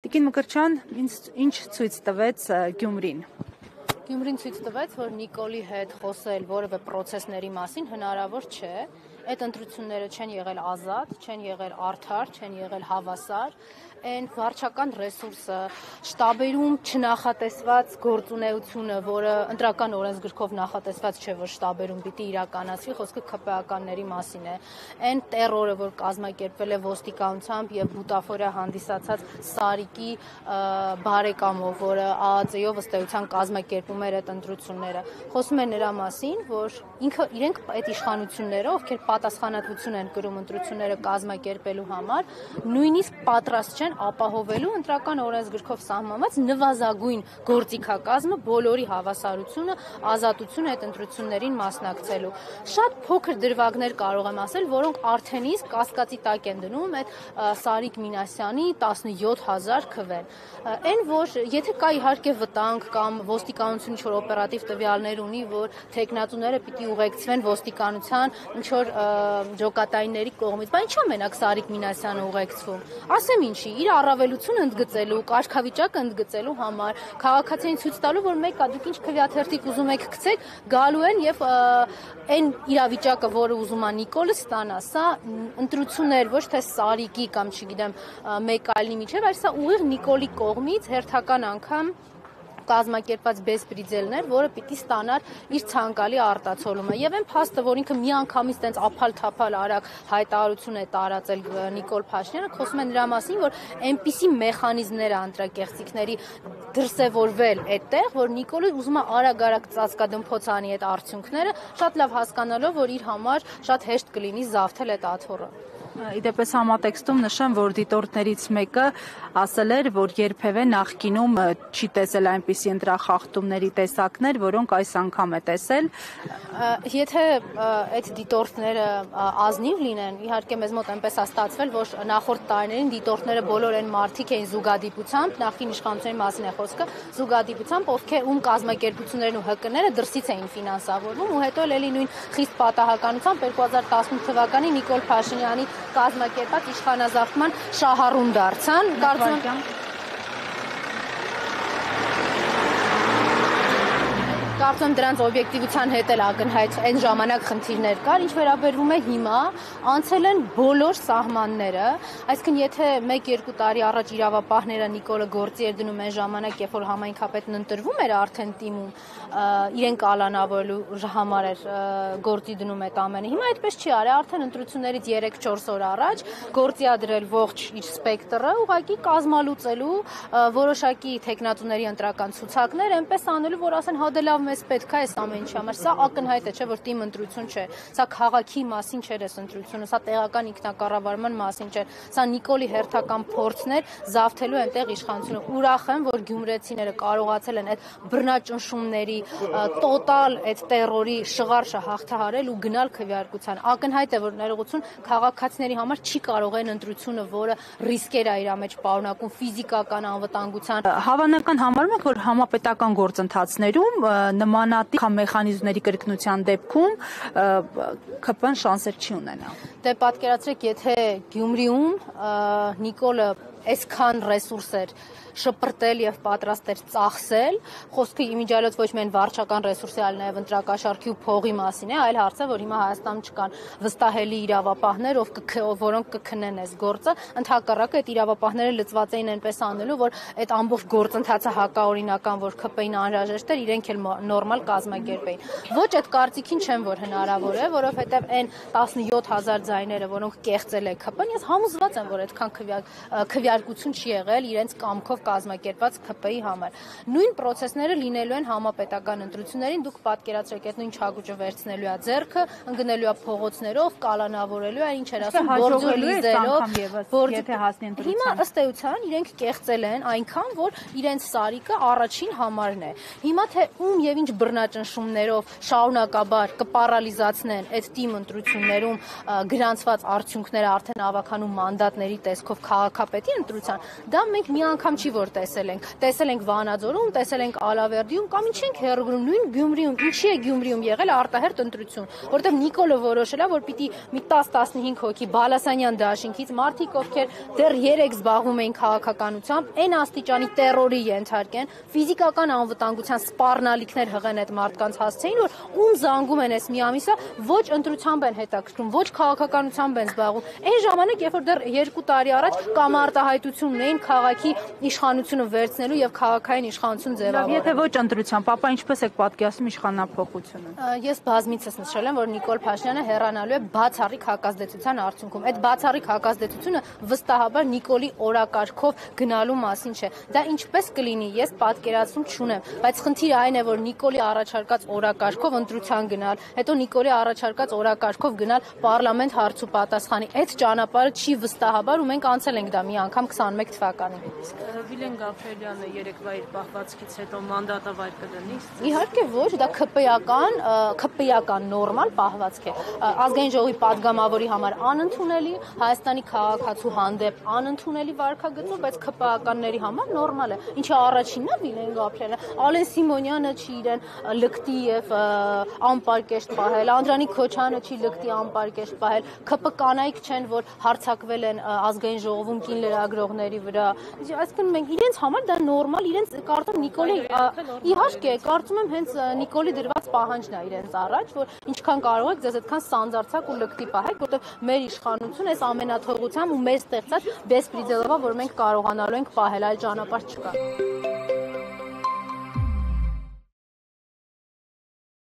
Տիկին Մկրտչյան, ինչ ցույց տվեց Գյումրին։ Գյումրին ցույց տվեց, որ Նիկոլի հետ խոսել որևէ պրոցեսների մասին հնարավոր չէ։ Այդ ընտրությունները չեն եղել ազատ, չեն եղել արդար, չեն եղել հավասար, այն վարչական ռեսուրսը, շտաբերում չնախատեսված գործունեությունը, որը ընտրական օրենսգրքով նախատեսված չէ, որ շտաբերում պիտի իրականացվի, խոսքը ՔՊԱ-ականների մասին է, այն տերորը, որ կազմակերպվել է ոստիկանությամբ եւ բուտաֆորիա հանդիսացած Սարիկի բարեկամով, որը ԱԱԾ-ով ըստ էության կազմակերպում էր այդ ընտրությունները, խոսում է նրա մասին, որ իրենք այդ իշխանությունները, ովքեր պատասխանատվություն են կրում ընտրությունները կազմակերպելու համար, նույնիսկ պատրաստ չեն ապահովելու ընտրական օրենսգրքով սահմանված նվազագույն գործիքակազմը, բոլորի հավասարությունը, ազատությունը այդ ընտրություններին մասնակցելու։ Շատ փոքր դրվագներ կարող եմ ասել, որոնք արդեն իսկ կասկածի տակ են դնում այդ Սարիկ Մինասյանի 17,000 քվեն։ Այն, որ եթե կա իհարկե վտանգ կամ ոստիկանությունը ինչ-որ օպերատիվ տվյալներ ունի, որ թեկնածուները պիտի ուղեկցվեն ոստիկանության ինչ-որ ջոկատայինների կողմից, բայց ինչա մենակ Սարիկ Մինասյանը ուղեկցվում։ Ասեմ ինչի, իր առավելությունը ընդգծելու, կարգավիճակը ընդգծելու համար, քաղաքացիին ցույց տալու, որ մեկա դուք ինչ քվեաթերթիկ ուզում եք գցեք, գալու են եւ այն իրավիճակը, որը ուզում է Նիկոլը ստանա, սա ընտրություններ ոչ թե Սարիկի կամ չգիտեմ մեկ այլնի միջև, այլ սա ուղիղ Նիկոլի կողմից հերթական անգամ կազմակերպված բեսպրիձելներ, որը պիտի ստանար իր ցանկալի արտացոլումը։ Եվ այն փաստը, որ ինքը միանգամից տենց ափալ-թափալ արագ հայտարարություն է տարածել Նիկոլ Փաշինյանը, խոսում է նրա մասին, որ այնպիսի մեխանիզմներ է ընտրակեղծիքների դրսևորվել այդտեղ, որ Նիկոլը ուզում է արագ-արագ ծածկադմփոց անի այդ արդյունքները, շատ լավ հասկանալով, որ իր համար շատ հեշտ կլինի զավթել այդ աթոռը։ Իդեպս համատեքստում նշեմ, որ դիտորդներից մեկը ասել էր, որ երբևէ նախկինում չի տեսել այնպիսի ընտրախախտումների տեսակներ, որոնք այս անգամ է տեսել։ Եթե այդ դիտորդները ազնիվ լինեն, իհարկե մեզ մոտ այնպես է ստացվել, որ նախորդ տարիներին դիտորդները բոլոր այն մարդիկ էին զուգադիպությամբ, նախկին իշխանությունների մասին է խոսքը, զուգադիպությամբ, ում կազմակերպություններն ու ՀԿ-ները դրսից էին ֆինանսավորվում, ու հետո էլի նույն խիստ պատահականությամբ 2018 թվականին Նիկոլ Փաշինյանի կազմակերպած իշխանազավթման շահառուն դարձան։ Կարծում եմ դրանց օբյեկտիվության հետ էլ ակնհայտ այն ժամանակ խնդիրներ կար, ինչ վերաբերվում է հիմա, անցել են բոլոր սահմանները, այսինքն եթե 1-2 տարի առաջ իրավապահները Նիկոլը գործի էր դնում այն ժամանակ, երբ որ համայնքապետն ընտրվում էր արդեն թիմում, իրեն կալանավորելու համար էր գործի դնում այդ ամենը։ Հիմա այդպես չի արել, արդեն ընտրություններից 3-4 օր առաջ գործի ա դրել ողջ իր սպեկտրը, ուղղակի կազմալուծելու որոշակի թեկնածուների ընտրական ցուցակներ, այնպես անելու, որ ասեն, հա դե լավ մեզ պետք է այս ամեն ինչի համար, սա ակնհայտ է, չէ, որ թիմ ընտրություն չէ, սա քաղաքի մասին չէր այս ընտրությունը, սա տեղական ինքնակառավարման մասին չէր, սա Նիկոլի հերթական փորձն էր զավթելու այնտեղ իշխանությունը։ Ուրախ եմ, որ գյումրեցիները կարողացել են այդ բռնաճնշումների տոտալ այդ տերորի շղարշը հաղթահարել ու գնալ քվեարկության։ Ակնհայտ է, որ ներողություն քաղաքացիների համար չի կարող այն ընտրությունը, որը ռիսկեր է իր մեջ պարունակում ֆիզիկական անվտանգության։ Հավանական համարում եք, որ համապետական գործընթացներում նմանատիպ մեխանիզմների կրկնության դեպքում ՔՊ-ն շանսեր չի ունենա։ Դե պատկերացրեք, եթե Գյումրիում Նիկոլը այսքան ռեսուրս էր շպրտել եւ պատրաստ էր ծախսել, խոսքը իմիջիալոց ոչ միայն վարչական ռեսուրսի, այլ նաեւ ընտրակաշառքի ու փողի մասին է, այլ հարց է, որ հիմա Հայաստանում չկան վստահելի իրավապահներ, որոնք կքնեն այս գործը, ընդհակառակը այդ իրավապահները լծված էին այնպես անելու, որ այդ ամբողջ գործընթացը հակաօրինական, որ ՔՊ-ին անհրաժեշտ էր, իրենք էլ նորմալ կազմակերպեին։ Ոչ այդ կարծիքին չեմ, որ հնարավոր է, որովհետեւ այն 17,000 ձայները, որոնք կեղծել է ՔՊ-ն, ես համոզված եմ, որ այդքան քվեարկություն չի եղել իրենց կամքով կազմակերպված ՔՊ-ի համար։ Նույն process-ները լինելու են համապետական ընտրություններին, դուք պատկերացրեք, այդ նույն չագուճը վերցնելու է ձեռքը, ընկնելու է փողոցներով, կալանավորելու է, ինչ էր ասում, գործուղիզելով, եթե հասնի ընտրության։ Հիմա ըստ էության իրենք կեղծել են այնքան, որ իրենց Սարիկը առաջին համարն է։ Հիմա թե ում եւ ինչ բռնաճնշումներով շարունակաբար կպարալիզացնեն այդ թիմ ընտրություններում գրանցված արդյունքները արդեն ավականու մանդատների տեսքով քաղաքապետին, ընտրության, դա մենք մի անգամ չի որ տեսել ենք Վանաձորում, տեսել ենք Ալավերդիում կամ ինչ ենք հեռագրում, նույն Գյումրիում, ինչի է Գյումրիում եղել արտահերթ ընտրություն, որտեղ Նիկոլը որոշել է, որ պիտի մի 10-15 հոգի Բալասանյան դաշինքից մարդիկ, ովքեր դեռ 3 զբաղվում էին քաղաքականությամբ, այն աստիճանի տերորի ենթարկեն, ֆիզիկական անվտանգության սպառնալիքներ հղեն այդ մարդկանց հասցեին, որ ում զանգում են այս մի ամիսը, ոչ ընտրությամբ են հետաքրքրում, ոչ քաղաքականությամբ են զբաղվում։ Այն ժամանակ, երբ որ դեռ 2 տարի առաջ կամ արտահայտություն ունեին քաղաքի իշխանությունը վերցնելու եւ քաղաքային իշխանություն ձևավորելու։ Եթե ոչ ընտրությամբ, ապա ինչպես եք պատկերացնում իշխանափոխությունը։ Ես բազմիցս նշել եմ, որ Նիկոլ Փաշինյանը հեռանալու է բացառիկ հակազդեցության արդյունքում։ Այդ բացառիկ հակազդեցությունը վստահաբար Նիկոլի օրակարգով գնալու մասին չէ։ Դա ինչպես կլինի, ես պատկերացում չունեմ, բայց խնդիրը այն է, որ Նիկոլի առաջարկած օրակարգով ընտրության գնալ, հետո Նիկոլի առաջարկած օրակարգով գնալ պարլամենտ հարց ու պատասխանի։ Այդ ճանապարհը չի վստահաբար ու մենք անցել ենք դա մի անգամ 21 թվականին։ Վիլեն Գաբրելյանը երեկվա իր պահվածքից հետո մանդատը վայր կդնի։ Իհարկե ոչ, դա ՔՊ-ական նորմալ պահվածք է։ Ազգային ժողովի падգամավորի համար անընդունելի, Հայաստանի քաղաքացու հանդեպ անընդունելի վարքագծով, բայց ՔՊ-ականների համար նորմալ է։ Ինչը առաջինն է Վիլեն Գաբրելյանը, Ալեն Սիմոնյանը չի իրեն լկտի եւ անպարկեշտ պահել, Անդրանիկ Քոչյանը չի լկտի անպարկեշտ պահել, ՔՊ կանայք չեն, որ հարձակվել են ազգային ժողովում կին լրագրողների վրա։ Այսինքն մենք իրենց համար դա նորմալ, իրենց կարծում Նիկոլի իհարկե կարծում եմ հենց Նիկոլի դրված պահանջն է իրենց առաջ, որ ինչքան կարող եք ձեզ այդքան սանձարձակ ու լկտի պահեք, որտեղ մեր իշխանություն այս ամենաթողությամբ ու մեր ստեղծած բեսպրիդելովա, որ մենք կարողանալու ենք պահել, այլ ճանապարհ չկա։